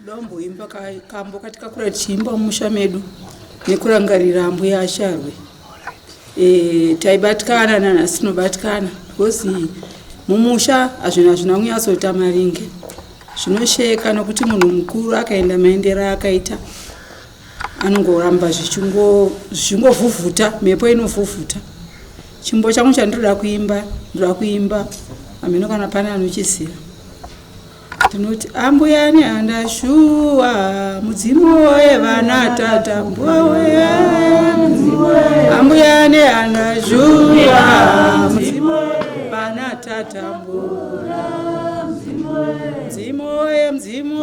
Dombo imba kambo katika kura chimba musha medu nekurangarira mbuya asharwe taibatikana nanhasi tinobatikana because mumusha hazvina kunyatsota maringe zvinosheka nokuti munhu mukuru akaenda maendero akaita anongoramba zvichingovhuvhuta mhepo inovhuvhuta. Chimbo changu chandinoda kuimba ameno kana pane anochiziva tinoti ambuya nehanda shuwa mudzimu wevana tata ambuya nehanda shuwa mudzimu wevana tata mzimu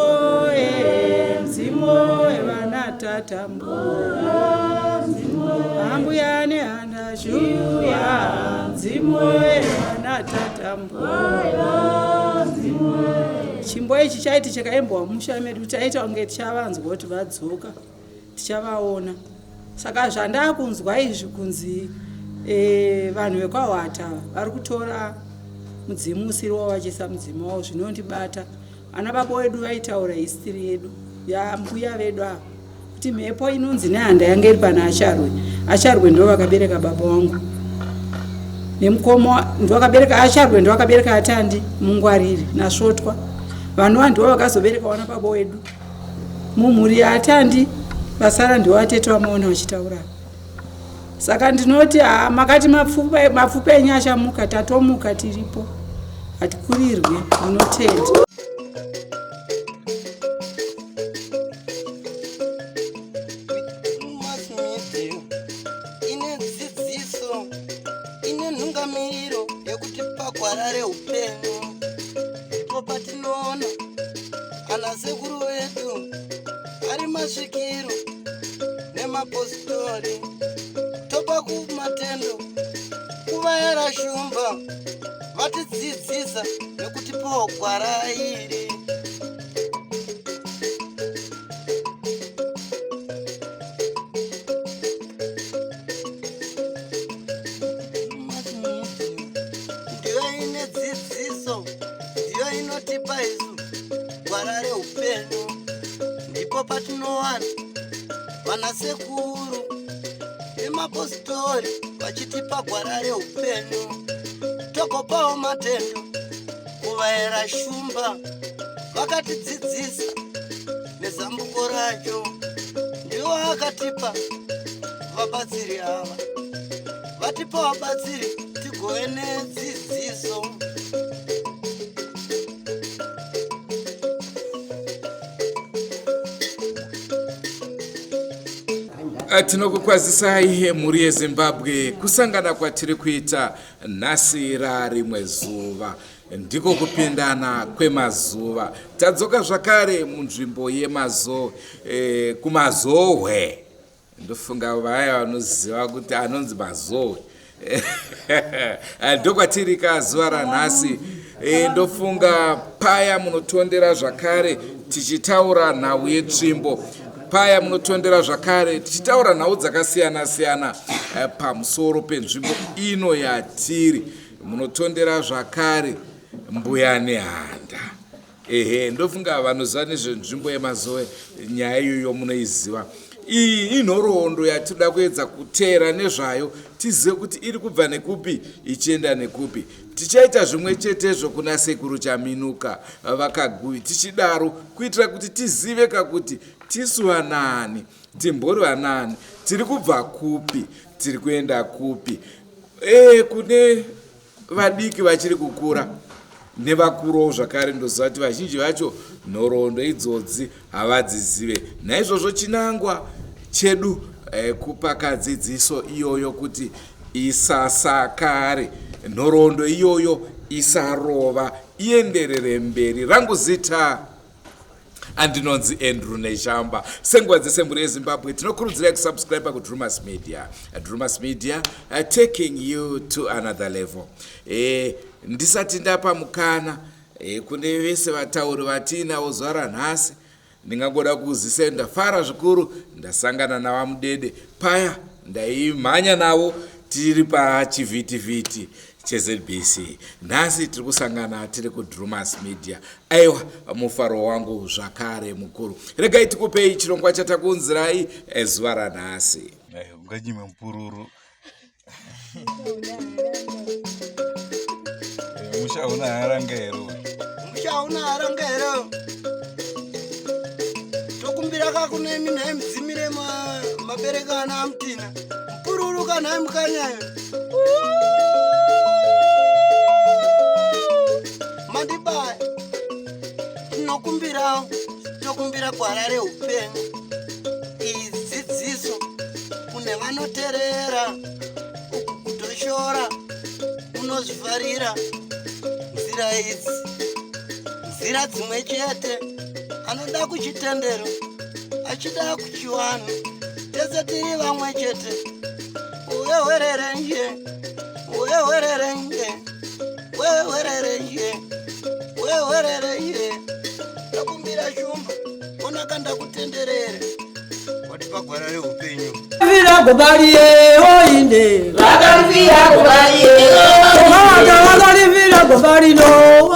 wevana tata ambuya nehanda shuwa mzimu wevana tata chimbo ichi chaiti chakaimbwa musha medu taita kunge tichavanzwa kuti vadzoka tichavaona. Saka zvandakunzwa izvi kunzi vanhu vekwahwata vari kutora mudzimu usiri wavachisa mudzimu wavo zvinondibata. Ana baba vedu vaitaura history yedu yambuya vedu ava kuti mhepo inonzi Nehanda yange iri pana Acharwe ndo vakabereka baba wangu nemukomo ndo vakabereka Acharwe ndo vakabereka Atandi Mungwariri naSvotwa. Vanhu ndivo vakazobereka vana baba vedu mumhuri yaAtandi vasara ndivo atete vamaona vachitaura. Saka ndinoti makati mapfupa enyu achamuka tatomuka tiripo hatikurirwe munotenda. Anasekuru wedu ari masvikiro nemapositori topa kumatendo kuvayera shumba vatidzidzisa nekutipawo gwara iri. Ndiyo ine dzidziso, ndiyo inotipa isu gwara reupenyu. Ndipo patinowana vanasekuru nemapositori vachitipa gwara reupenyu. Tokopawo matendo kuvayera shumba vakatidzidzisa nezambuko racho. Ndivo vakatipa vabatsiri ava, vatipa vabatsiri tigove nedzidziso. Tinokukwazisai mhuri yeZimbabwe kusangana kwatiri kuita nhasi rarimwe zuva ndiko kupindana kwemazuva. Tadzoka zvakare munzvimbo kumazohwe. Ndofunga vaya vanoziva kuti anonzi mazohwe ndokwatiri kazuva ranhasi. Ndofunga paya munotondera zvakare tichitaura nhau yetsvimbo, paya munotondera zvakare tichitaura nhau dzakasiyana-siyana pamusoro penzvimbo ino yatiri. Munotondera zvakare mbuya Nehanda. Ndofunga vanoziva nezvenzvimbo yemazoe nyaya iyoyo munoiziva. Iyi inhoroondo yatinoda kuedza kuteera nezvayo tizive kuti iri kubva nekupi ichienda nekupi. Tichaita zvimwe chetezvo kuna sekuru chaminuka vakagui tichidaro kuitira kuti tizive kakuti tisu vanani, timbori vanani, tiri kubva kupi, tiri kuenda kupi. Kune vadiki vachiri kukura nevakurowo zvakare ndoziva kuti vazhinji vacho nhoroondo idzodzi havadzizive. Naizvozvo chinangwa chedu kupa kadzidziso iyoyo kuti isasakare, nhoroondo iyoyo isarova, ienderere mberi. Rangu zita andinonzi Andrew Neshamba. Senguva dzese mhuri yeZimbabwe tinokurudzirai kusubscribe kuDrewmas Media. Drewmas Media taking you to another level. Ndisati ndapa mukana kune vese vatauri vatinavo zuva ranhasi, ndingangoda kuzisa ndafara zvikuru ndasangana navamudede paya ndaimhanya navo tiri pachivhitivhiti cheZBC. Nhasi tiri kusangana tiri kuDrewmas Media. Aiwa, mufaro wangu zvakare mukuru. Regai tikupei chirongwa chatakunzirai zuva ranhasi. Unganyime mpururu. Mushauna harangero. Mushauna harangero. Tokumbira kakunemi naimdzimire mabereka ana amtina. Mpururu kana mukanya. Mandibaya. Tokumbira gwara reupenyu. Idzidziso kune vanoteerera kutoshora unozvivharira nzira idzi nzira dzimwe chete anoda kuchitendero achida kuchiwana tese tiri vamwe chete uyewererenje takumbira shumba onakanda kutenderere wati pagwara reupenyu vira gobariye oinde vakarivira gobariye vakarivira gobarino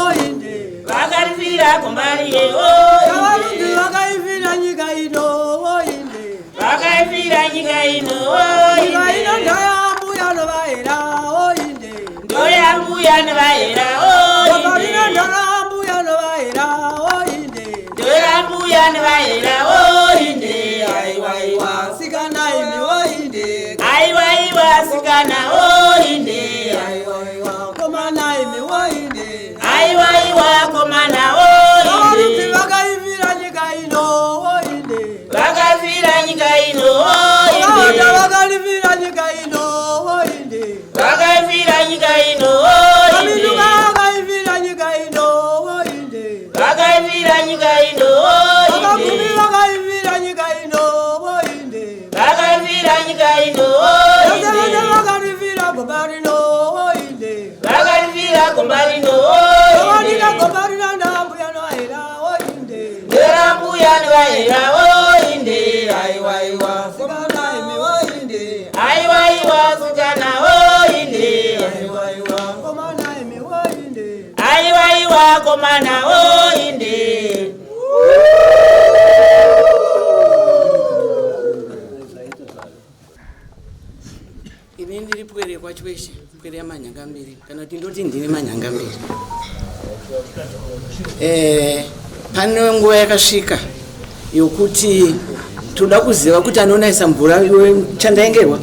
oinde vakarivira gobariye oinde vakaivira nyika ino oinde vakaivira nyika ino ino ndoyambuya novaera oinde ndoyambuya novaera gobarino ndoyambuya novaera oinde ndoyambuya novaera oinde aiwaiwa sikana imi oinde aiwaiwa sikana oinde aiwaiwa komana imi oinde aiwaiwa komana oinde vakaivira nyika ino oinde vakavira nyika ino oinde vakarivira nyika ino oinde vakavira nyika ino oinde vakaivira nyika ino oinde vakavira nyika ino oinde vakaivira nyika ino oinde vakavira nyika ino oinde vakarivira gobarino oinde vakarivira gombarino oinde oinde gobarino ndambuya noaera oinde ndorambuya novaera oinde aiwaiwa sikana imi oinde aiwaiwa sikana oinde aiwaiwa komana imi oinde aiwaiwa komana oinde ini ndiri pwere kwacho weshe pwere yamanyanga mbiri kana kuti ndoti ndine manyanga mbiri pane nguva yakasvika yokuti toda kuziva kuti anonaisa mvura iwe chandaengerwa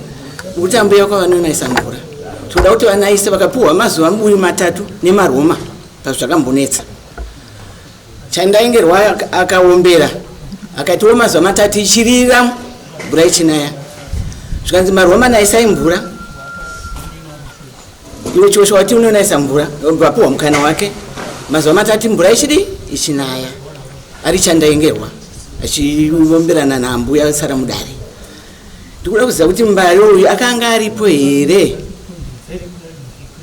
kuti ambuya kwavanonaisa mvura toda kuti vanaise vakapiwa mazuva mbuyu 3 nemaroma pazvakambonetsa chandaengerwa akaombera akatiwo mazuva 3 ichirira mvura ichinaya zvikanzi maroma naisai mvura iwe chosho wati unonaisa mvura vapiwa mukana wake mazuva 3 mvura ichiri ichinaya ari chandaengerwa achiomberana nambuya sara mudare ndikuda kuziva kuti mbari uyu akanga aripo here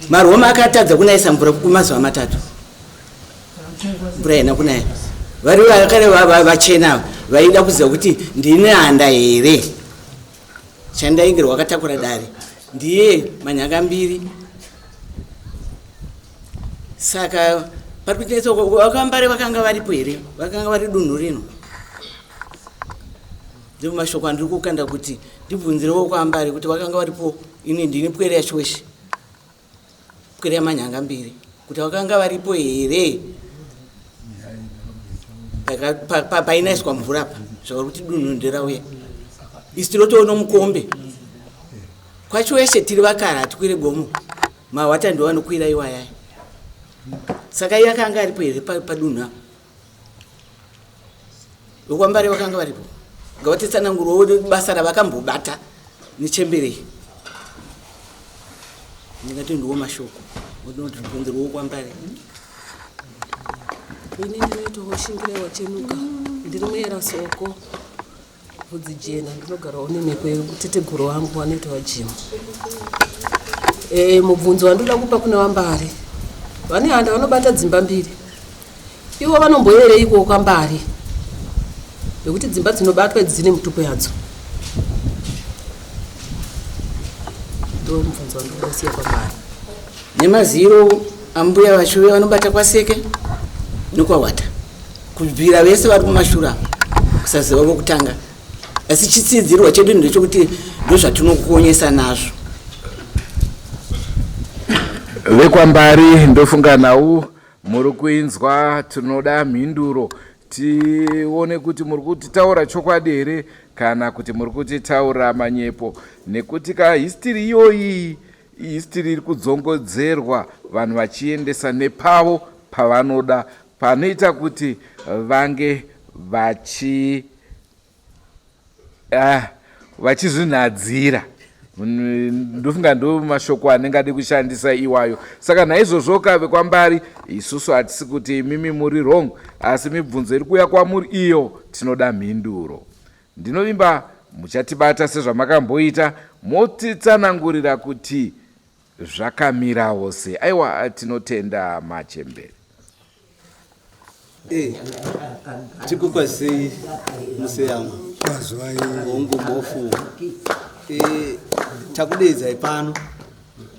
maroma akatadza kunaisa mvura kumazuva 3 mvura ina kunaya vari vakare vachena vaida kuziva kuti ndine handa here chandaengerwa akatakura dare ndiye manyanga mbiri saka pari kutenesa vakambare vakanga varipo here vakanga vari dunhu rino ndimo mashoko andiri kukanda kuti ndibvunzirewo kwaambari kuti vakanga varipo ini ndini pwere yacho weshe pwere yamanyanga mbiri kuti vakanga varipo here painaiswa mvura pa zvakari kuti dunhu nderauya isi tinotoona mukombe kwacho weshe tiri vakara hatikwire gomo mahwata ndo vanokwira iwayaya saka iye akanga aripo here padunhu apa vokwambare vakanga varipo ngavatitsanangurowo basa ravakambobata nechemberei ndingati ndiwo mashoko odinotibvunzirowo kwambare ini ndinoitawo shingirewa chenuka ndiri muyera soko bvudzi jena ndinogarawo nemekwe kuteteguro wangu wanoitawa jimu mubvunzo wandoda kupa kuna Wambari vane handa vanobata dzimba 2 ivo vanomboyereiko kwambari nekuti dzimba dzinobatwa dzine mutupo yadzo ndo mubvunzo wandinosiya kwambari nemaziro ambuya vacho vanobata kwaseke nokwawata kubvira vese vari kumashura kusaziva kwokutanga. Asi chitsidzirwa chedu ndechekuti ndozvatinokuonyesa nazvo. VEKWA ndofunga nawo muri kuinzwa. Tinoda mhinduro tione kuti muri kutitaura chokwadi here kana kuti muri kutitaura manyepo, nekuti kahistiri iyoyi histiri iri kudzongodzerwa vanhu vachiendesa nepavo pavanoda, panoita kuti vange vachizvinadzira. Ndofunga ndo mashoko anenge adi kushandisa iwayo. Saka naizvozvo VEKWA isusu hatisi kuti imimi muri wrong, asi mibvunzo iri kuuya kwamuri iyo tinoda mhinduro. Ndinovimba muchatibata sezvamakamboita, motitsanangurira kuti zvakamirawo sei. Aiwa, tinotenda Machembere. Tikukwazei museyama hongu mofu takudedzai pano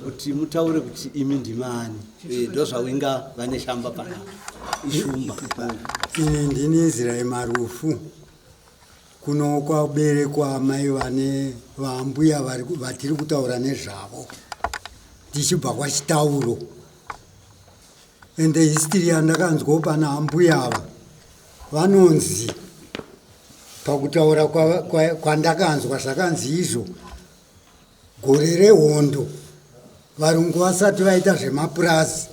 kuti mutaure kuti imi ndimani, ndozvawinga vane shamba pana ishumba. Ini ndini Israel Marufu, kuno kwaberekwa mai vane Wambuya vatiri kutaura nezvavo tichibva kwachitauro. Ende history yandakanzwa pana ambuya ava vanonzi pakutaura kwandakanzwa zvakanzi izvo gore rehondo varungu vasati vaita zvemapurazi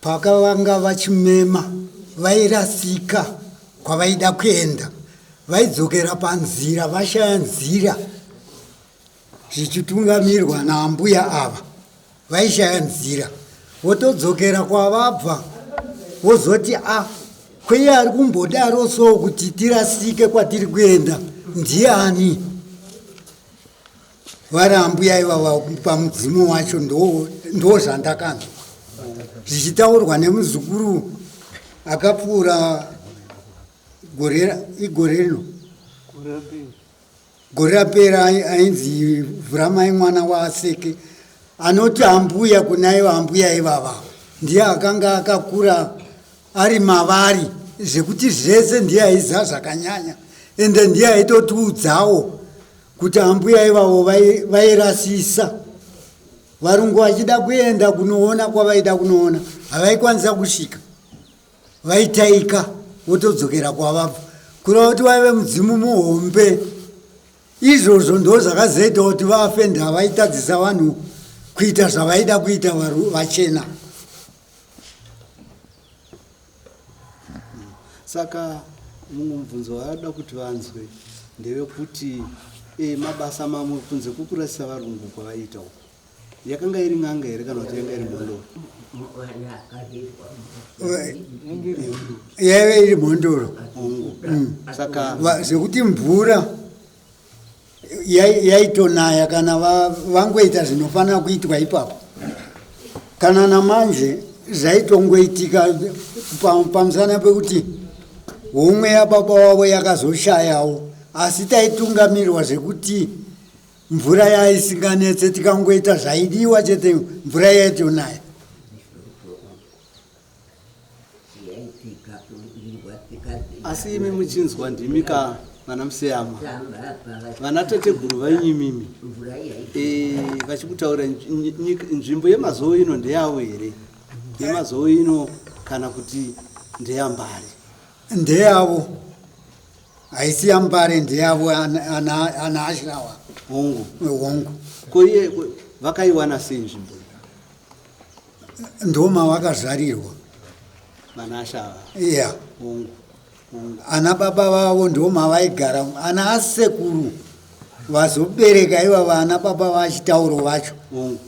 pakavanga vachimema vairasika kwavaida kuenda vaidzokera panzira vashaya nzira zvichitungamirwa naambuya ava vaishaya nzira votodzokera kwavabva vozoti kweye ari kumbodaro so kuti tirasike kwatiri kuenda ndiani. Vari ambuya ivava pamudzimu wacho ndo zvandakanzwa zvichitaurwa nemuzukuru akapfuura igore rino gore rapera ainzi Vuramai mwana waSeke anoti ambuya kunaiva ambuya ivava ndiye akanga akakura ari mavari zvekuti zvese ndiye aiziva zvakanyanya, ende ndiye aitotiudzawo kuti ambuya ivavo vairasisa varungu vachida kuenda kunoona kwavaida kunoona havaikwanisa kusvika, vaitaika votodzokera kwavabva kureva kuti vaive mudzimu muhombe. Izvozvo ndo zvakazoita kuti vafe ndavaitadzisa vanhu kuita zvavaida kuita vachena. Saka mumwe mubvunzo waada kuti vanzwe ndewekuti mabasa mamwe kunze kukurasisa varungu kwavaita uko yakanga iri n'anga here kana kuti yanga iri mhondoro? Yaive iri mhondoro. Saka zvekuti mvura yaitonaya kana vangoita zvinofanira kuitwa ipapo. Kana namanje zvaitongoitika pamusana pekuti homwe yababa wavo yakazoshayawo, asi taitungamirwa zvekuti mvura yaisinganetse tikangoita zvaidiwa chete mvura yaitonaya. asi imi muchinzwa ndimika vana museyama vana tateguru vainyimimi vachikutaura nzvimbo yemazuva ino ndeyavo here? Yemazuva ino kana kuti ndeyambari? Ndeyavo, haisi yambari, ndeyavo ana ashirawa hongu. Hongu Koye vakaiwana sei nzvimbo? ndoma vakazvarirwa Vana ashava. iya Hongu. ana baba vavo ndoma vaigara, ana asekuru vazobereka iva vana baba vachitauro vacho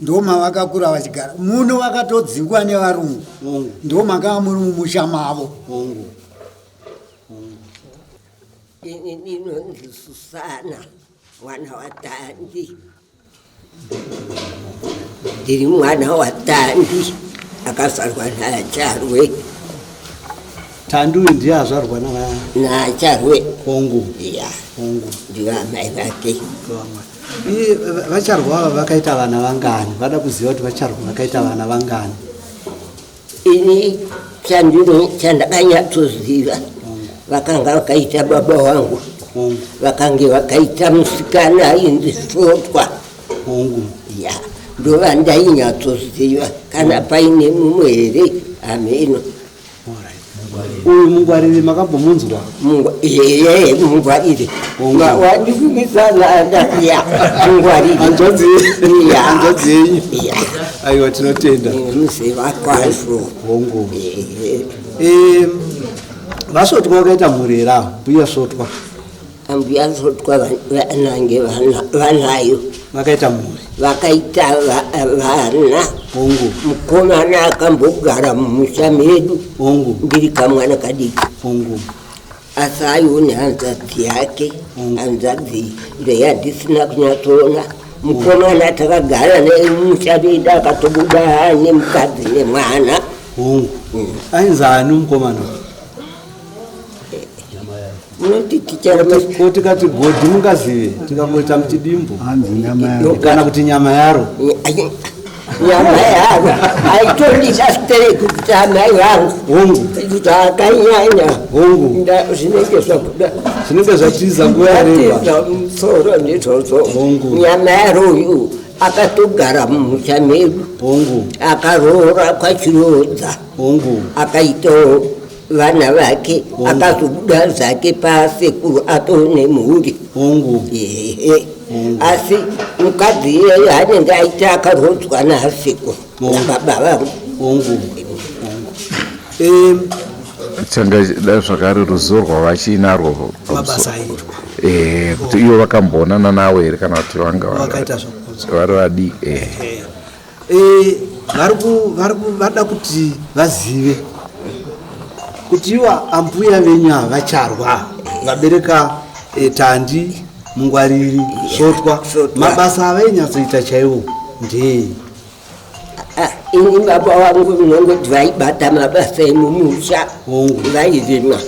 ndoma vakakura vachigara muno, vakatodzingwa nevarungu ndomakava muri mumusha mavo. Ini ninonzi Susana mwana waTandi, ndiri mwana waTandi akazvarwa naCharwe. Tandu ndiye azvarwa naCharwe hongu. iya hongu ndiye amai vake. vacharwa vakaita vana vangani vada kuziva kuti vacharwa vakaita vana vangani ini chandakanyatsoziva vakanga vakaita baba wangu vakange vakaita musikana inzi Sotwa ya ndova ndainyatsoziva kana paine mumwe here ameno uyu mungwariri makambomunzwa mungwariri wandikumisana mungwariri anjodzi yenyu aiwa tinotenda muziva kwazvo hongu vasotwa vakaita mhuri here avo mbuya Sotwa ambuya Sotwa vanange vanayo vakaita mhuri vakaita vana hongu mukomana akambogara mumusha medu ndiri kamwana kadiki hongu asi aione hanzvadzi yake hanzvadzi ndeyandisina kunyatsoona mukomana takagara naye mumusha medu akatobuda nemukadzi nemwana hongu ainzani mukomana munoti tikati godhi mungazive tikangoita muchidimbu kana kuti nyama yaro nyama yaro aitondisa sitere kuti amai vangu kuti akanyanya zvinenge zvatiza nguva yareba musoro ndizvozvo nyama yaroyu akatogara mumusha medu akaroora kwachirodza akaitawo vana vake akazobuda zvake pasekuru atone mhuri asi mukadzi iyeyo anenge aita akarodzwa nasekuru nababa vangu changa da zvakare ruzivo rwavachinarwo kuti ivo vakamboonana nawe here kana kuti vanga vari vadi vada kuti vazive kuti iwa ambuya venyu havacharwa vabereka Tandi mungwariri Sotwa mabasa avainyatsoita chaiwo ndei ini baba vangu vinongoti vaibata mabasa emumusha vairima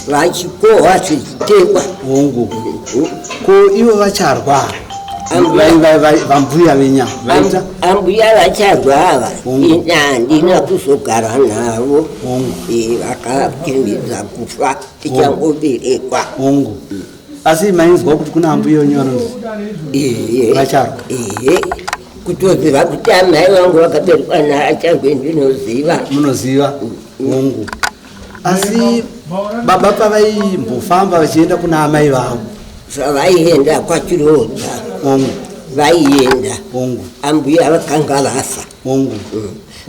vachikohwa zvichitengwa ko ivo vacharwa vambuya venya vaita ambuya vacharwa ava ini handina kuzogara navo vakakimbidza kufa tichangoberekwa asi mainzwa kuti kuna ambuya venyu vanonzi vacharwa kutoziva kuti amai vangu vakaberekwa naacharwe ndinoziva munoziva hongu asi baba pavaimbofamba vachienda kuna amai vavo zvavaienda kwachirodza vaienda ambuya vakanga vafa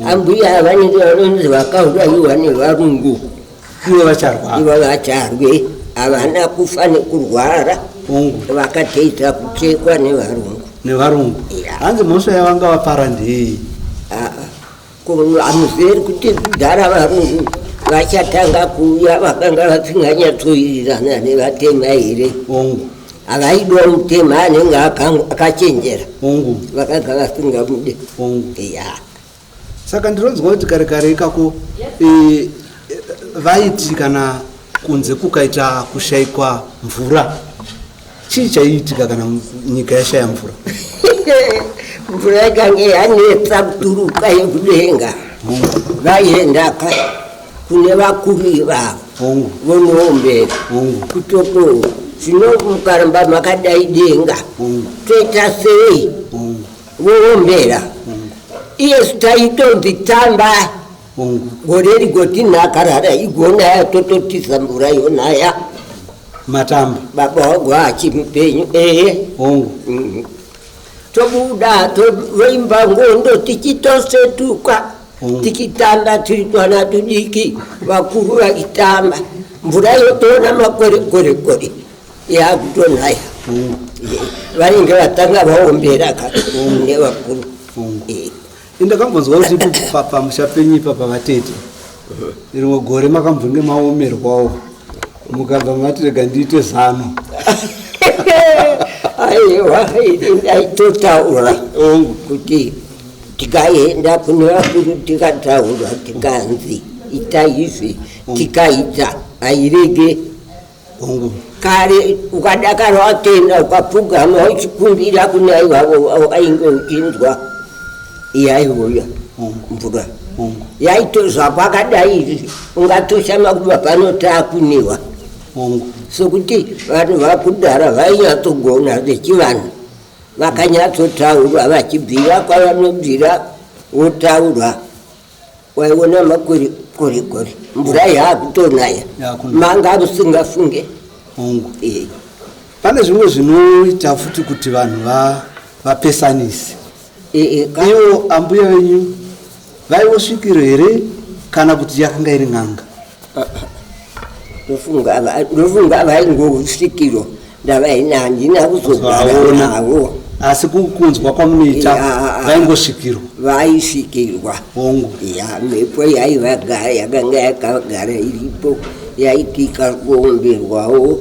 ambuya vanenge vanonzi vakaurayiwa nevarungu ivo vacharwe havana kufa nekurwara vakatoita kuchekwa nevarungu hanzi mhosva yavanga vapara ndei hamuzeri kuti kudhara varungu vachatanga kuuya vakanga vasinganyatsowirirana nevatema here havaidiwa mutema anenge akachenjera vakaga vasingamude saka ndinonzwa kuti kare kare ikako vaiti kana kunze kukaita kushayikwa mvura chii chaiitika kana nyika yashaya mvura mvura yakange yanetsa kuturuka yekudenga vaiendaka kune vakuru ivavo vonoombera kutoko zvino mukaramba makadai denga toita sei voombera iyesu taitonzi tamba gore rigoti nakarara igona yatototiza mvura yonaya matamba baba wangu achimupenyu tobuda toimba ngondo tichitosetuka tikitamba tiri twana tudiki vakuru vakitamba mvura yotoona makore yakutonaya vanenge vatanga vaombera kane vakuru indakambonzwa kuti pamusha penyu ipapa vatete rimwe gore makambonge maomerwawo mukabva mati rega ndiite zano aiwa ndaitotaura kuti tikaenda kune vakuru tikataura tikanzi ita izvi tikaita airege kare ukadakara watenda ukapfugama uchikumbira kuna ivavo ainge uchinzwa iyaivoya mvura yaitozvapo akadai ungatoshama kuti panotaakuniwa sokuti vanhu vakudhara vainyatsogona vechivanhu vakanyatsotaurwa vachibvira kwavanobvira votaurwa waiona makore kore mvura yaakutonaya manga musingafunge pane zvimwe zvinoita futi kuti vanhu vapesanise ivo ambuya venyu vaivosvikiro here kana kuti yakanga iri n'anga ndofunga vaingosvikiro ndavaina handina kuzogara navo asi kukunzwa kwamunoita vaingosvikirwa vaisvikirwa mhepo yaivagara yakanga yakagara iripo yaiti ikakomberwawo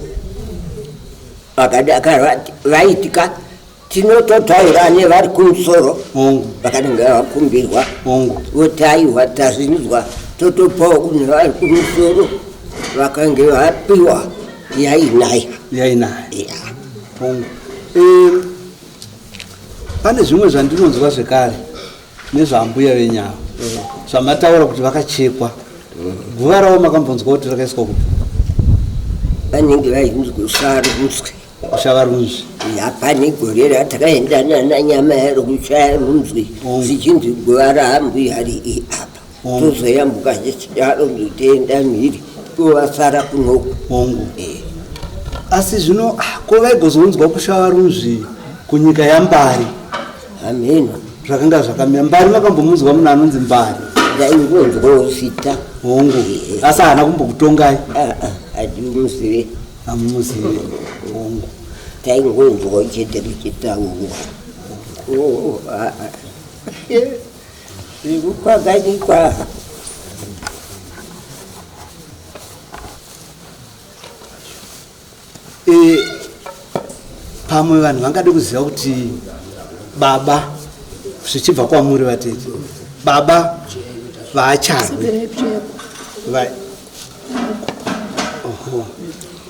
vakadakara vaitika tinototaura nevari kumusoro vakanenge vakumbirwa votaiwa tazvinzwa totopawo kune vari kumusoro vakange vapiwa yainaya pane zvimwe zvandinonzwa zvekare nezvambuya venyavo zvamataura kuti vakachekwa guva ravo makambonzwa kuti rakaiswa kupi vanenge vainzwa kushava runzwi pane gore ratakaendana nanyama yaro kushaya runzwi zvichinzi guva raambuya rii apa tozoyambuka chechidaro ndotenda mhiri tovasara kunoko asi zvino ko vaigozonzwa kushava runzwi kunyika yaMBARI ameno zvakanga zvakamira MBARI makambomunzwa munhu anonzi MBARI ndaingonzwawo zita asi haana kumbokutongai hatimuzive hamumuzive taingonzwawo chete richitaurwa kwakanikwa pamwe vanhu vangade kuziva kuti baba zvichibva kwamuri vatete baba vaacharwe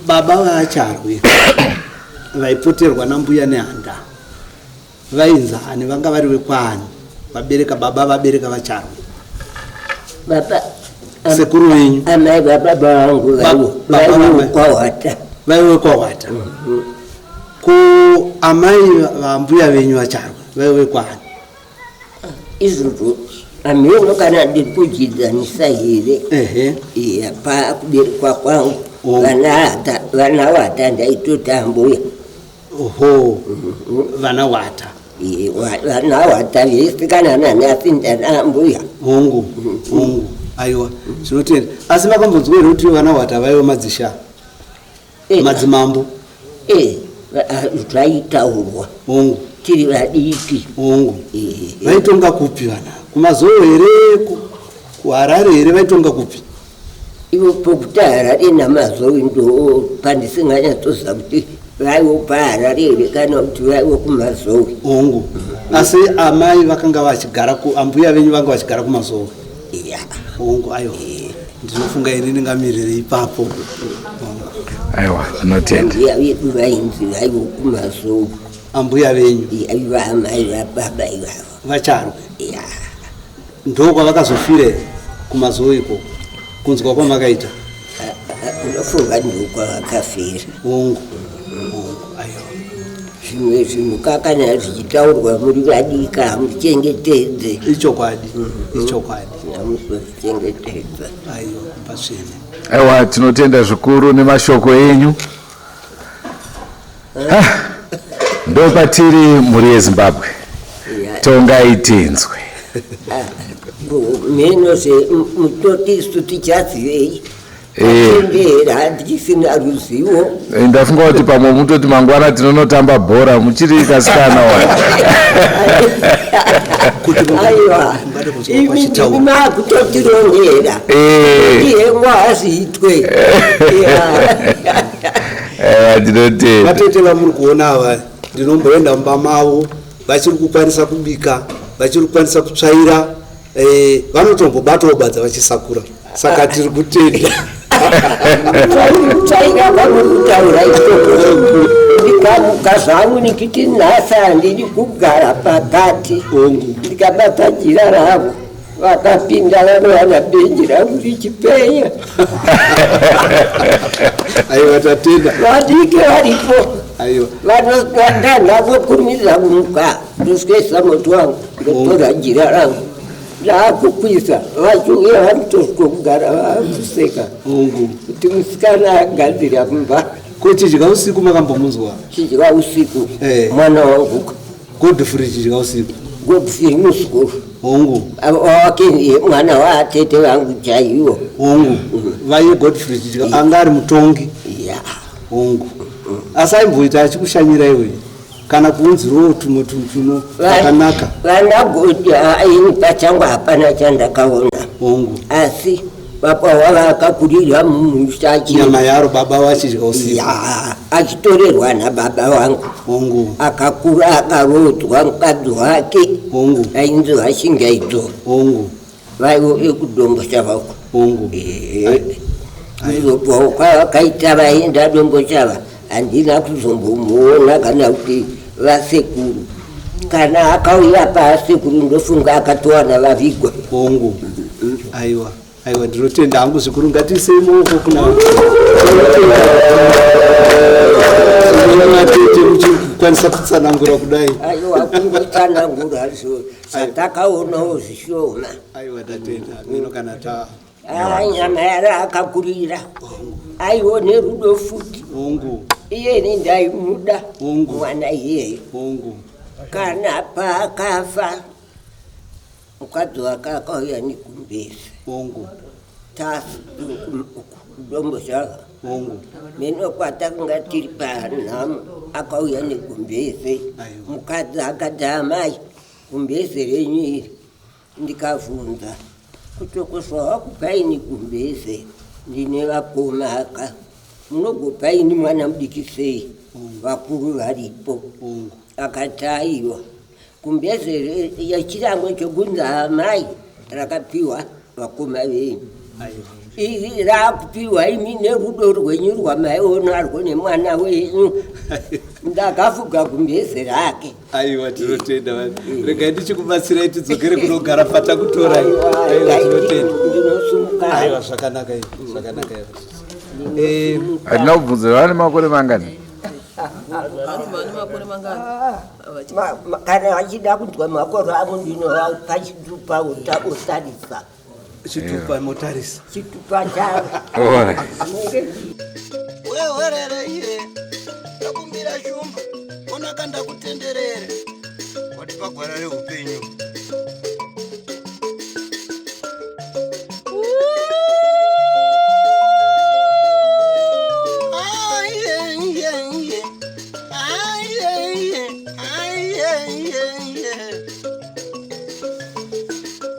baba vaacharwe vaipoterwa nambuya Nehanda vainzani vanga vari vekwani vabereka baba vabereka vacharwe baba sekuru venyu amai baba vangu vaive kwahwata ko amai vambuya venyu vacharwe vaive kwani izvozvo ameno kana ndiri kudzidzanisa here pakuberekwa kwangu vana wata ndaitotambuya vana wata vana wata veisikana nanasi ndanambuya aiwa zvinotenda asi makambonzwa here kuti vana wata vaiva madzisha madzimambo zvaitaurwa tiri vadiki vaitonga kupi vana kumazovo here kuharare here vaitonga kupi ivo pokuti harare namazovi ndo pandisinganyatsoziva kuti vaivo paharare here kana kuti vaivo kumazovi asi amai vakanga vachigara ambuya venyu vanga vachigara kumazovi aiwa ndinofunga ini ndingamirire ipapo aiwa tinotenda ambuya vedu vainzi vaivo kumazovi ambuya venyu vaamai vababa ivavo vacharwe ndo kwavakazofire kumazovo iko kunzwa kwamakaita unofunga ndokwavakafira zvimwe zvinhu kakana zvichitaurwa muri vadika muchengetedze ichokwadi namusozvichengetedza aiwa pasvene aiwa tinotenda zvikuru nemashoko enyu ndo patiri mhuri yeZimbabwe tongai tinzwe meno mutoti tichazivei atendera ndichisina ruzivo ndafunga kuti pamwe mutoti mangwana tinonotamba bhora muchiri kasikana aiwa imi ndikumakutotirongera ihengwa azitwe ndinotenda vatete vamuri kuona ava ndinomboenda mumba mavo vachiri kukwanisa kubika vachiri kukwanisa kutsvaira vanotombobatawo badza vachisakura saka tiri kutenda Taiga vanokutaura ikoko ndikamuka zvangu nikiti nhasi handidi kugara pakati ndikabata jira ravo vakapinda vanowana bhenji rangu richipenya. Aiwa tatenda vadiki varipo vanoganda navo kurumidza kumuka ndosvesa moto wangu ndotora jira rangu ndaakukwisa vachiuya vanotosvika kugara vakuseka kuti musikana agadzira kumba. Chidya usiku makambomunzwa? Chidya usiku mwana wangu Godfrey chidya usiku Godfrey musikuru wake mwana waatete vangu chaiwo vaye Godfrey chidya anga ari mutongi asi aimboita achikushanyira iwe kana kuunzirawo tumwe tuno takanaka? Vanagodya ini pachangu hapana chandakaona asi baba wavakakurira mumusha nyama yaro baba wachidya usiku achitorerwa nababa wangu akakura akarodzwa mukadzi wake ainzi vashingaidzo vaivo ekudombo chava izobvawo kwavakaita vaenda dombo chava handina kuzombomuona kana kuti vasekuru kana akauya paasekuru ndofunga akatowana vavigwa. Aiwa ndinotenda hangu zvikuru ngatiisei maoko kuna matete muchikwanisa kutsanangura kudai. Aiwa kungotsanangura satakaonawo zvishoma. Aiwa tatenda mino kana nyama yara akakurira aione rudo futi iyeni ndaimuda mwana iyeyo kana paakafa mukadzi wake akauya nikumbezi dombo zvaka meno kwatakanga tiri panhamo akauya nekumbezi mukadzi akati amai kumbezi renyu iri ndikavhunza kutokusva wakupaini kumbezi ndine vakomaka munogopaini mwana mudiki sei vakuru varipo akati aiwa kumbezi yachirango chokunzi amai rakapiwa vakoma venyu iri raakupiwa imi nerudo rwenyu rwamaionarwo nemwana wenyu ndakafuga kumbezi rake. Aiwa tinotenda vanhu regai ndichikubatsirai tidzokere kunogara patakutora aiwa zvakanaka hatina kubvunza vane makore mangani kana vachida kunzwa makore avo ndinovapa chitupa otarisa chitupa motarisa chitupa chavo wewerere iye ndakumbira shumba onaka ndakutenderere wati pagwara reupenyu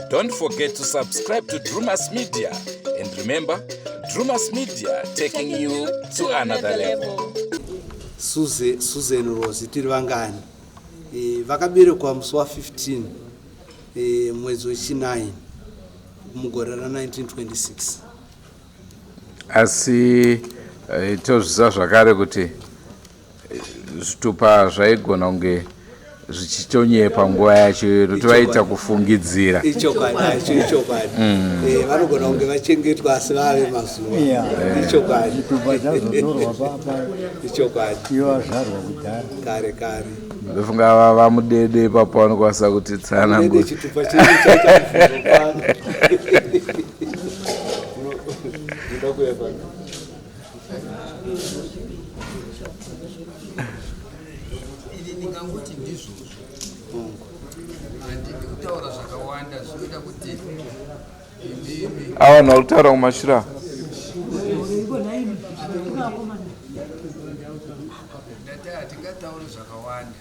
Don't forget to subscribe to Drewmas Media, and remember, Drewmas Media taking you to another level. Susan Rose tiri vangani vakaberekwa musi wa15 mwezi wechinayi mugore ra1926 asi tozvisa zvakare kuti zvitupa zvaigona kunge zvichitonyepa nguva yacho nokuti vaita kufungidzira ichokwadi vanogona kunge vachengetwa asi vave mazuva ichokwadi kare ndofunga vava mudede ipapo vanokwanisa kuti tsanangura chitupa chedu ndingangoti ndizvozvo handidi kutaura zvakawanda zvinoita kuti avanhu vari kutaura kumashira ndati hatingatauri zvakawanda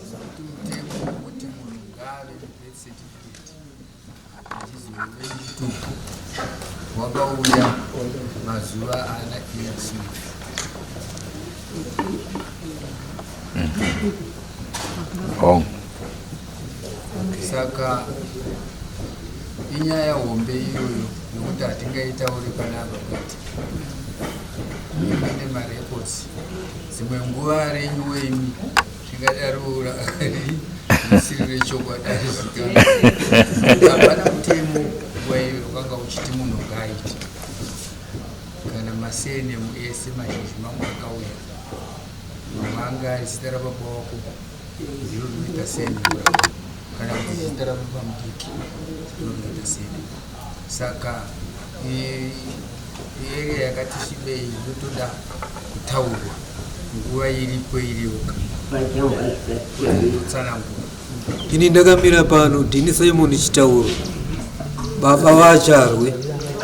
kuti mutemo kuti munhu ngave nebirth certificate achizove chitupa wakauya mazuva ana KFC Oh. Saka inyaya hombe iyoyo yokuti hatingaitauri panapa kuti ine marecords dzimwe nguva renyu wenyu zvingadarura isiri rechokwadi arizikana hapana mutemo nguva iyo wakanga uchiti munhu ngaiti kana masenemu ese mazhinji mamwe akauya mamwe anga ari zita rababa wako ndiro rinoita senemu kana kuti zita rababa mudiki ndiro rinoita senemu saka area yakati svibei inotoda kutaurwa nguva iripo iriyoka tsanangura. Ini ndakamira pano ndini Simon Chitauro baba vacharwe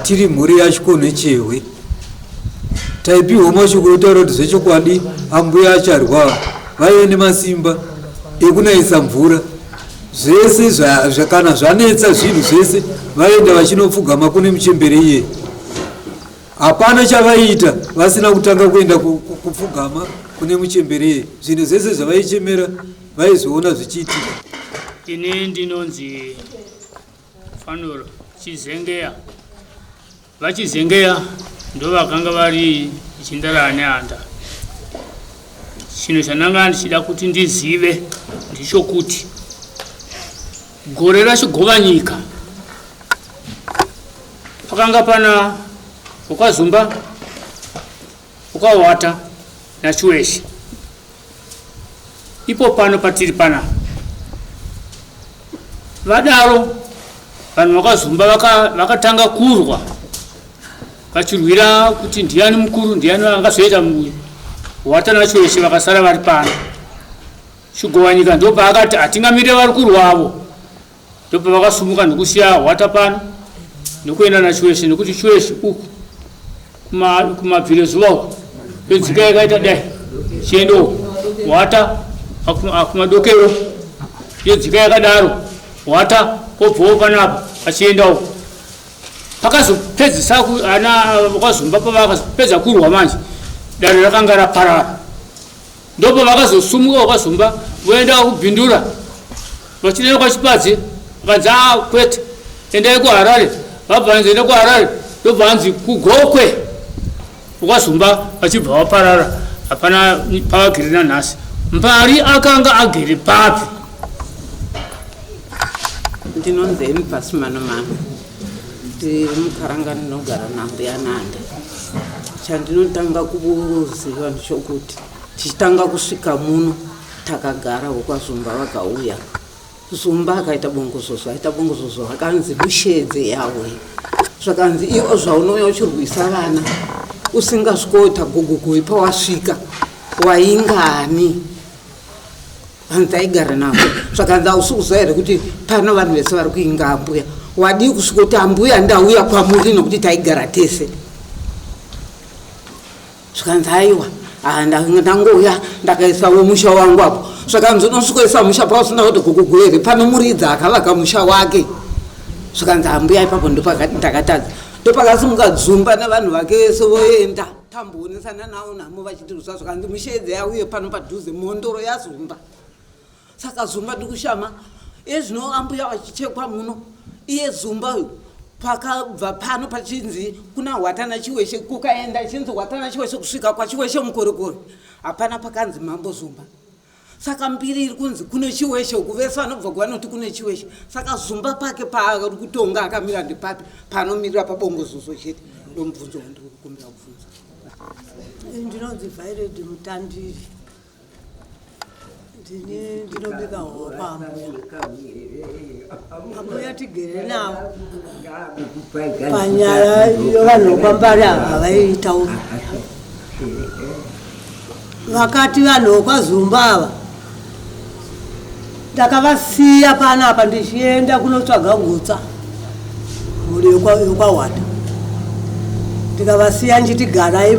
tiri mhuri yachikono chehwe taipiwa mashoko etaura kuti zvechokwadi ambuya acharwa vaive nemasimba ekunaisa mvura zvese kana zvanetsa zvinhu zvese vaenda vachinopfugama kune muchembere iye hapana chavaita vasina kutanga kuenda kupfugama kune muchembere iye zvinhu zvese zvavaichemera vaizoona zvichiitika. Ini ndinonzi Fanuro Chizengeya. Vachizengeya ndo vakanga vari chindara Nehanda. Chino chananga ndichida kuti ndizive ndicho kuti gore rachigovanyika pakanga pana ukazumba ukawata nachiweshe ipo pano patiri pana vadaro vanhu vakazumba vakatanga kurwa vachirwira kuti ndiani mukuru ndiani angazoita wata nachiweshe vakasara vari pano chigovanyika ndopa akati hatingamire vari kurwavo ndopa vakasumuka ndokusiya wata pano nokuenda nachiweshe nekuti chiweshe uku kumabvire zuva uku yodzika yakaita dai chiendo wata kumadokero yodzika yakadaro wata obvawo panapa achienda uku pakazopedzisa ana vakazumba pavakapedza kurwa manje dare rakanga raparara ndopa vakazosumuka vakazumba voenda kubhindura vachidenda kwachipadze vakanzi kwete endai kuharare vabva vanzi enda kuharare ndobva vanzi kugokwe ukazumba vachibva vaparara hapana pavagere nanhasi mbari akanga agere papi. Ndinonzi MBARI ndiri mukaranga ndinogara nambuya Nehanda. Chandinotanga kuziva ndechokuti tichitanga kusvika muno takagara vokwazumba vakauya zumba akaita bongozozo aita bongozozo vakanzi mushedze yawe zvakanzi iwo zvaunouya uchirwisa vana usingasvikota gogogo pawasvika waingani vanhu taigara navo zvakanzi hausi kuziva here kuti pano vanhu vese vari kuinga ambuya wadii kusvika kuti ambuya ndauya kwamuri nokuti taigara tese zvakanzi aiwa ndangouya ndakaisawo musha wangu apo zvakanzi unosvikoisa musha pausina kuti gogogo here panomuridza akavaka musha wake zvakanzi ambuya ipapo ndopakati ndakatadza ndopakasimuka dzumba nevanhu vake vese voenda tamboonesana navo namo vachitirwisa zvakanzi mushedze yauye pano padhuze mondoro yazumba saka zumba ndikushama ezvino ambuya vachichekwa muno iye zumba pakabva pano pachinzi kuna watana chiweshe kukaenda chinzi watana chiweshe kusvika kwachiweshe mukorekore hapana pakanzi mambo zumba saka mbiri iri kunzi kune chiweshe kuvese vanobva kuvanoti kune chiweshe saka zumba pake paari kutonga akamira ndipapi panomirira pabongozozo chete ndomubvunzo wandiri kukumbira kubvunza. Ndinonzi Violet Mutandiri ndinobika hokwa ambuya tigere navo panyaya yovanhu vokwambari ava vaitaura vakati vanhu vokwazumba ava ndakavasiya panapa ndichienda kunotsvaga ngutsa mhuri yokwawata ndikavasiya nchitigarai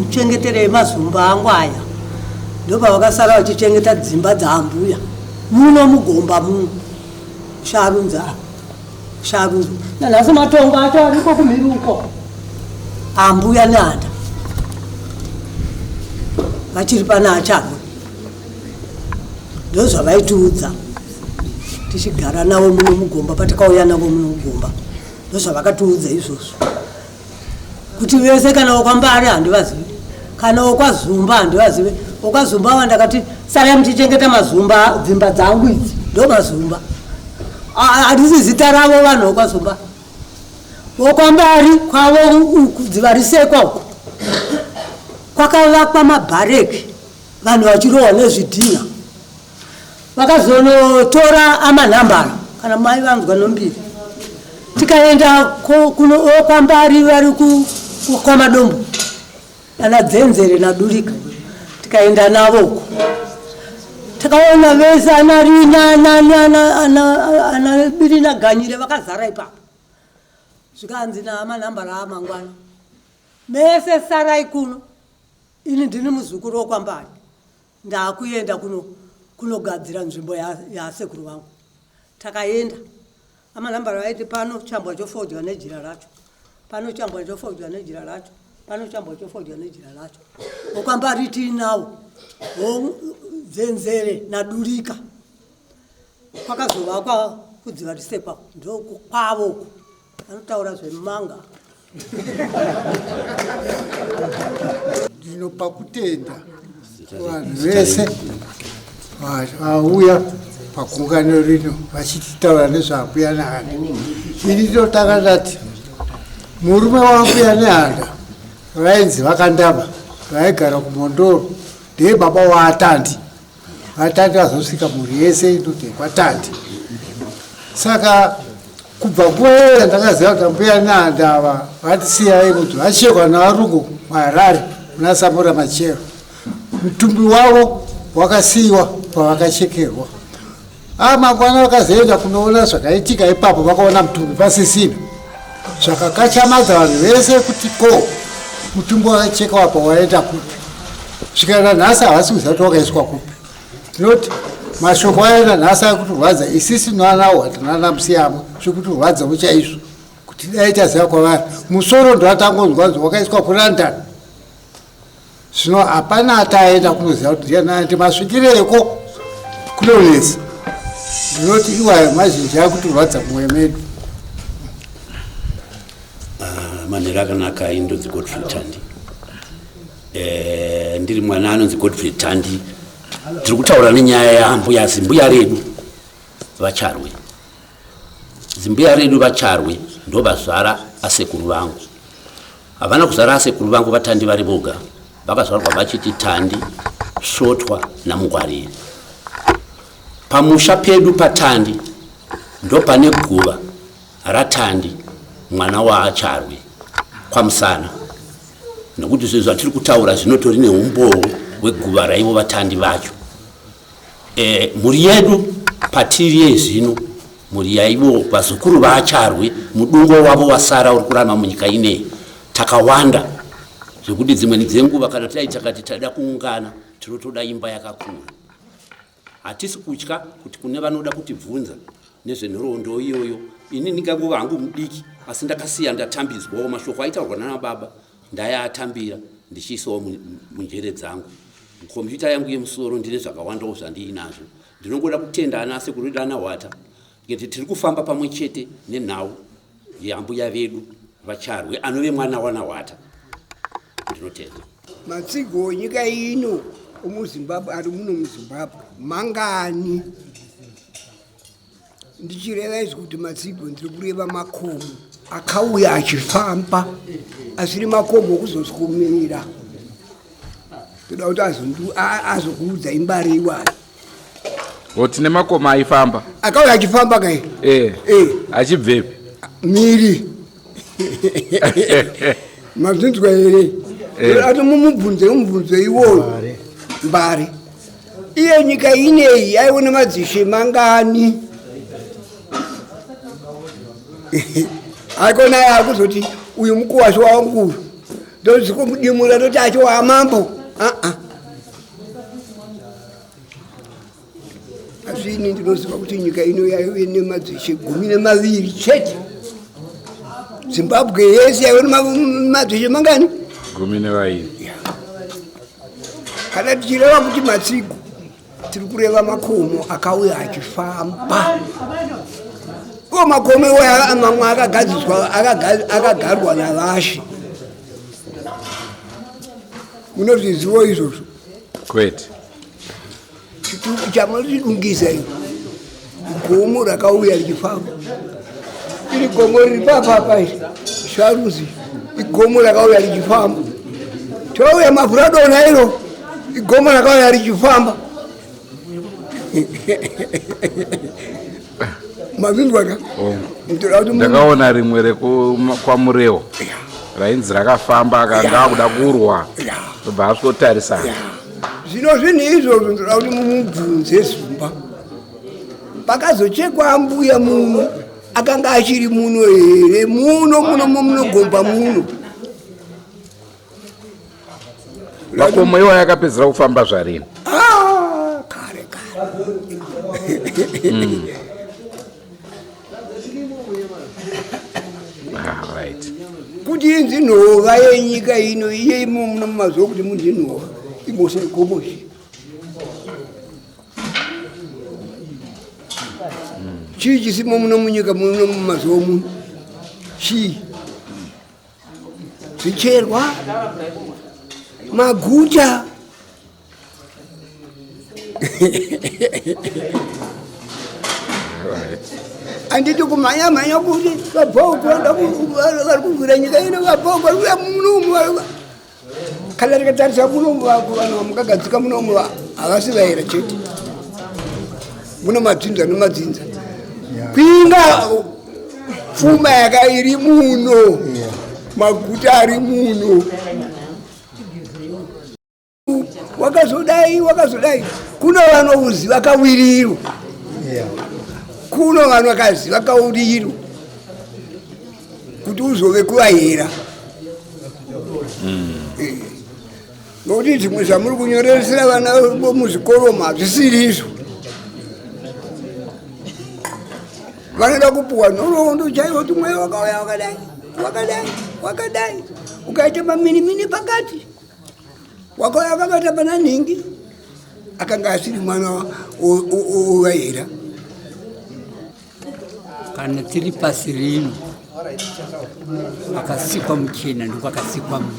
chengeterei mazumba angu aya ndopa vakasara vachichengeta dzimba dzaambuya muno mugomba muno sharunza nanhasi matongo acho ariko kumhiri uko ambuya Nehanda vachiri pana acharwe ndozvavaitiudza tichigara navo muno mugomba patakauya navo muno mugomba ndozvavakatiudza izvozvo kuti vese kana wakwambari handivazivi kana wakwazumba handivazive wakwazumba vandakati sarai muchichengeta mazumba dzimba dzangu idzi ndo mazumba handisi zita ravo vanhu wakwazumba wakwambari kwavo dziva risekwa uko kwakavakwa mabhareki vanhu vachirohwa nezvidhina vakazonotora amanhambara kana mai vanzwa nombiri tikaenda kuno okwambari vari kwamadombo ana dzenzere nadurika tikaenda navo takaona vese ana rina ana biri naganyire vakazara ipapo zvikanzi naamanhambara amangwana mese sarai kuno ini ndini muzukuru wokwambari ndakuenda kunogadzira nzvimbo yasekuru vangu takaenda amanhambara vaiti pano chambwa chofodya nejira racho pano chambwa chofodya nejira racho pano chambwa chofodya nejira racho wokwambari tiinawo dzenzere nadurika kwakazovakwa kudziva risekwa ndokwavo anotaura zvemanga ndinopa kutenda vanhu vese vauya pagungano rino vachititaura nezvambuya nehanda ini ndinotanga ndati murume wambuya nehanda vainzi vakandaba vaigara kumondoro ndeye baba waatandi vatandi vazosvika mhuri yese inoti kwatandi saka kubva kuwera ndakaziva kuti ambuya nehanda ava vatisiyai kuti vachekwa navarungu muharare muna samura machero mutumbi wavo wakasiyiwa pavakachekerwa mangwana vakazoenda kunoona zvakaitika ipapo vakaona mutumbi pasisina zvakakachamadza vanhu vese kuti ko mutumbi wakachekwa pawaenda kupi svikana nhasi havasi kuziva kuti wakaiswa kupi ndinoti mashoko aenda nhasi akuturwadza isisi noanawo hatinana musiyamo zvikuturwadzawo chaizvo kuti dai taziva kwavari musoro ndoatangonzwa nzi wakaiswa kulondon zvino hapana ataenda kunoziva kuti ndianandi masvikireko kunonesa ndinoti iwayo mazhinji akuturwadza mumwoyo medu manhero akanaka indonzi Godfrey Tandi ndiri mwana anonzi Godfrey Tandi tiri kutaura nenyaya yambuya zimbuya redu vacharwe zimbuya redu vacharwe ndo vazvara asekuru vangu havana kuzara asekuru vangu vatandi vari voga vakazvarwa vachiti Tandi, Svotwa naMungwarire. Pamusha pedu paTandi ndo pane guva raTandi mwana waacharwe kwamusana nokuti zvezvo zvatiri kutaura zvinotori neumbowo hweguva raivo vatandi vacho. Mhuri yedu patiri zvino mhuri yaivo vazukuru vaacharwe mudungo wavo wasara uri kurarama munyika ineyi takawanda zvekuti dzimweni dzenguva kana takati tada kuungana tinotoda imba yakakura. Hatisi kutya kuti kune vanoda kutibvunza nezvenhoroondo iyoyo. Ini ndingangova hangu mudiki asi ndakasiya ndatambidzwawo mashoko aitaurwa nababa ndayaatambira ndichiisawo munjere dzangu. Kompyuta yangu yemusoro ndine zvakawandawo zvandiinazvo. Ndinongoda kutenda ana asekuru edu anahwata ngekuti tiri kufamba pamwe chete nenhau yambuya vedu vacharwe anove mwana wanahwata. Ndinotenda matsigo nyika ino umuzimbabwe ari muno muzimbabwe mangani ndichireva izvi kuti matsigo ndiri kureva makomo akauya achifamba asiri makomo okuzoskumira toda kuti azokuudza imbari iwayo oti nemakomo aifamba akauya achifamba kai achibvepi miri mazvinzwa here ati mumubvunzo iwoyo mbari iye nyika ineyi aiona madzishe mangani akona yakuzoti uyu mukuwasho wangu ndozikomudimura toti acho wamambo azvini ndinoziva kuti nyika ino yaive nemadzishe 12 chete. Zimbabwe yese yaive nemadzishe mangani 12. Kana tichireva kuti matsigo tiri kureva makomo akauya achifamba. Uwo makomo iwayo mamwe akagarwa navashi. Munozviziva izvozvo? Kwete. Chamuridungisa iyo. Gomo rakauya richifamba. Iri gomo riri papapa iri. Sharuzi. Igomo rakauya richifamba. Touya mafuradona iro. Igomo rakauya richifamba. Mavindwaka. Ndakaona rimwe rekwaMurewo rainzi rakafamba akanga akuda kurwa kubva asvotarisana. Zvino zvinhu izvozvo ndoda kuti mumubvunze Zumba. Pakazochekwa ambuya muno akanga achiri muno here muno munogomba muno. Makomo iwayo yakapedzera kufamba zvarini? Kare. Right. Kuti inzi nhova yenyika ino iye muno mumazuva kuti munzi nhova imose gomoshi. Chii chisimo muno munyika muno mumazuva muno? Chii? Zvicherwa? Maguta? Anditi kumhanya kuti vabhauku vari kuvhira nyika ino vabhauku vari kuya munomu kana rikatarisa munomu vanhu vamukagadzika munomu havasi vaira chete muno madzinza nemadzinza kwinga pfuma yakairi muno maguta ari muno wakazodai kuno vanouziva kawiriro kuno vanhu vakaziva kauriro kuti uzove kuvahera nokuti zvimwe zvamuri kunyoreresera vana muzvikoro mazvisiri izvo vanoda kupuwa nhoroondo chaivo kuti mweya wakauya wakadai ukaita maminimini pakati wakauya wakabata pana nhingi akanga asiri mwana ovahera. Kana tiri pasi rino akasikwa muchena ndokwakasikwa munhu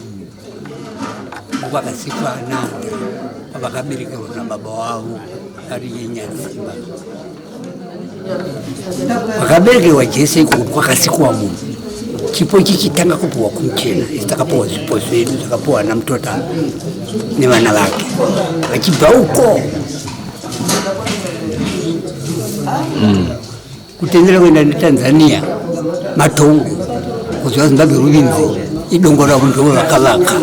ndokwakasikwa Nehanda pavakaberekerwa nababa wavo ari yenyadzimba vakaberekerwa Jesu iko kuti kwakasikwa munhu chipo ichi chitanga kupuwa kumuchena isi takapuwa zvipo zvedu zvakapuwa namutota nevana vake vachibva uko kutendera kuenda neTanzania matongo kuziva Zimbabwe ruvinzi idongo ravo ndoo vakavaka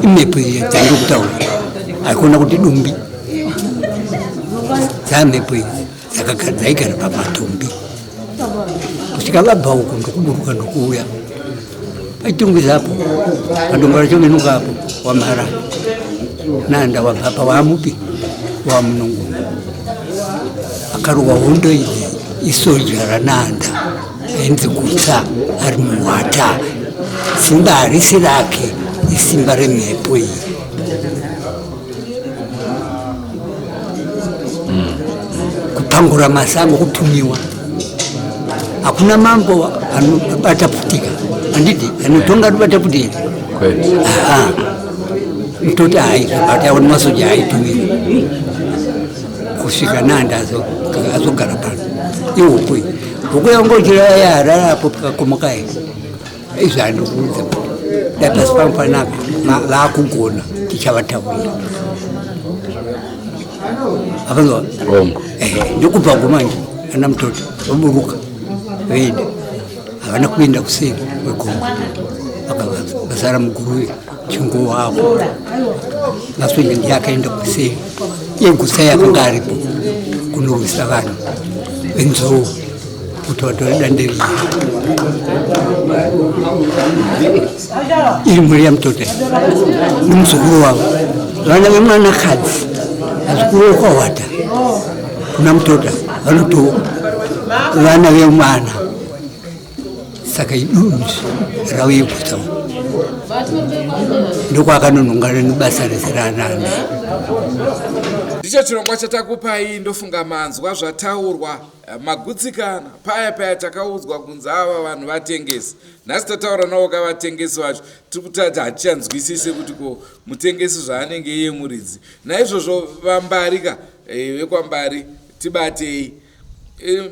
imepo dzandiri kutaura haikona kuti dumbi dzamepo idzi dzaigara pamatombi kusvika vabva uko ndokuburuka ndokuuya vaitongwezapo padongo racho venukapo wamhara Nehanda wabva waamupi wamunongo akarowa hondo idzi isoja raNehanda ainzi kutsa ari muhwata simba harisi rake isimba remhepo iyi kupangura masango kutumiwa hakuna mambo anobata putika anditi anotonga anobata putika mutoti haizvabata yaona masoja aitumiwa kusvika Nehanda azogara pano ihokwe hokwe yangochirayararapo pakakomoka here izvi andikuudza dapasi pangu panapo vaakugona tichavatavira akanzwa ndokubva ngomanje ana mutoto vaburuka vaenda havana kuenda kuseri kwegomba vakazara muguruve chingo wavo masoja ndiye akaenda kuseri iye gusai akanga aripo kunorwisa vanhu venzou kuti vatore danderi iri mhuri yamutota nomuzukuru wavo vana vemwanakadzi vazukuru vekwahwata kuna mutota vanoto vana vemwana saka idunzi ravo yegutsa ndokwakanonongana nebasa rese raNehanda Ndicho chirongwa chatakupai ndofunga manzwa zvataurwa magutsikana paya takaudzwa kunzi ava vanhu vatengesi. Nhasi tataura navo kavatengesi vacho tiri kutati hatichanzwisise kuti ko mutengesi zvaanenge iye muridzi. Naizvozvo vambarika vekwambari tibatei.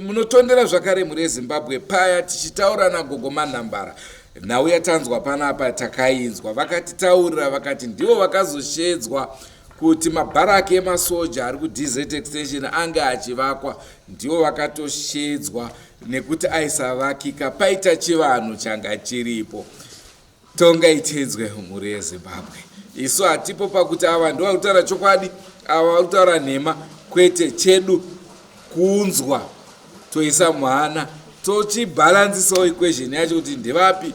Munotondera zvakare mhuri yeZimbabwe paya tichitaura nagogo Manhambara. Nhau yatanzwa panapa takainzwa vakatitaurira vakati ndivo vakazoshedzwa kuti mabharaki emasoja ari kuDZ extension ange achivakwa, ndivo vakatoshedzwa nekuti aisavakika paita chivanhu changa chiripo. Tonga itedzwe mhuri yeZimbabwe. Isu hatipo pakuti ava ndivo vari kutaura chokwadi, ava vari kutaura nhema, kwete chedu kunzwa toisa mwana tochibhalansisawo equation yacho kuti ndevapi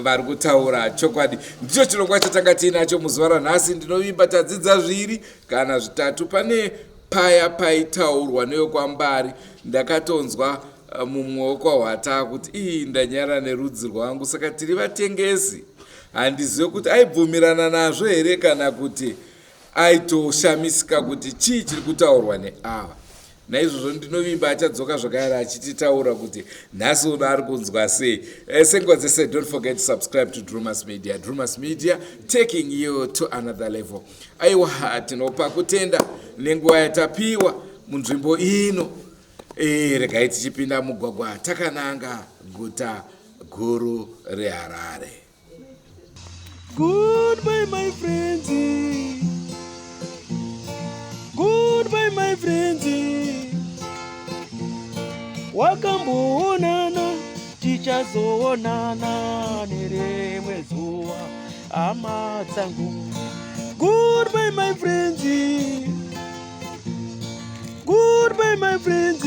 vari kutaura chokwadi. Ndicho chirongwa chatanga tiinacho muzuva ranhasi. Ndinovimba tadzidza 2 kana 3. Pane paya paitaurwa newekwambari ndakatonzwa mumwe wekwahwata kuti ndanyara nerudzi rwangu, saka tiri vatengesi. Handizive kuti aibvumirana nazvo here kana kuti aitoshamisika kuti chii chiri kutaurwa neava. Naizvozvo ndinovimba achadzoka zvakare achititaura kuti nhasi uno ari kunzwa sei. Senguva dzese, don't forget to subscribe to Drewmas Media. Drewmas Media, taking you to another level. Aiwa, tinopa kutenda nenguva yatapiwa munzvimbo ino. Regai tichipinda mugwagwa takananga guta guru reHarare. Goodbye my friends. Goodbye my friends. Wakamboonana tichazoonana nerimwe zuva hama dzangu. Goodbye my friends. Goodbye my friends.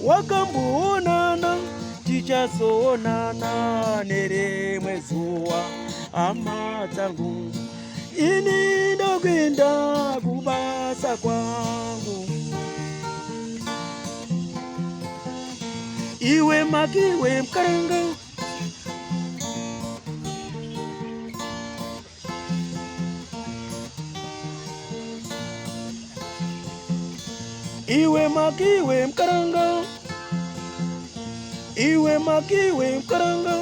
Wakamboonana tichazoonana nerimwe zuva hama dzangu. Ini ndokwenda kubasa kwangu. Iwe makiwe mkaranga. Iwe makiwe mkaranga. Iwe makiwe mkaranga.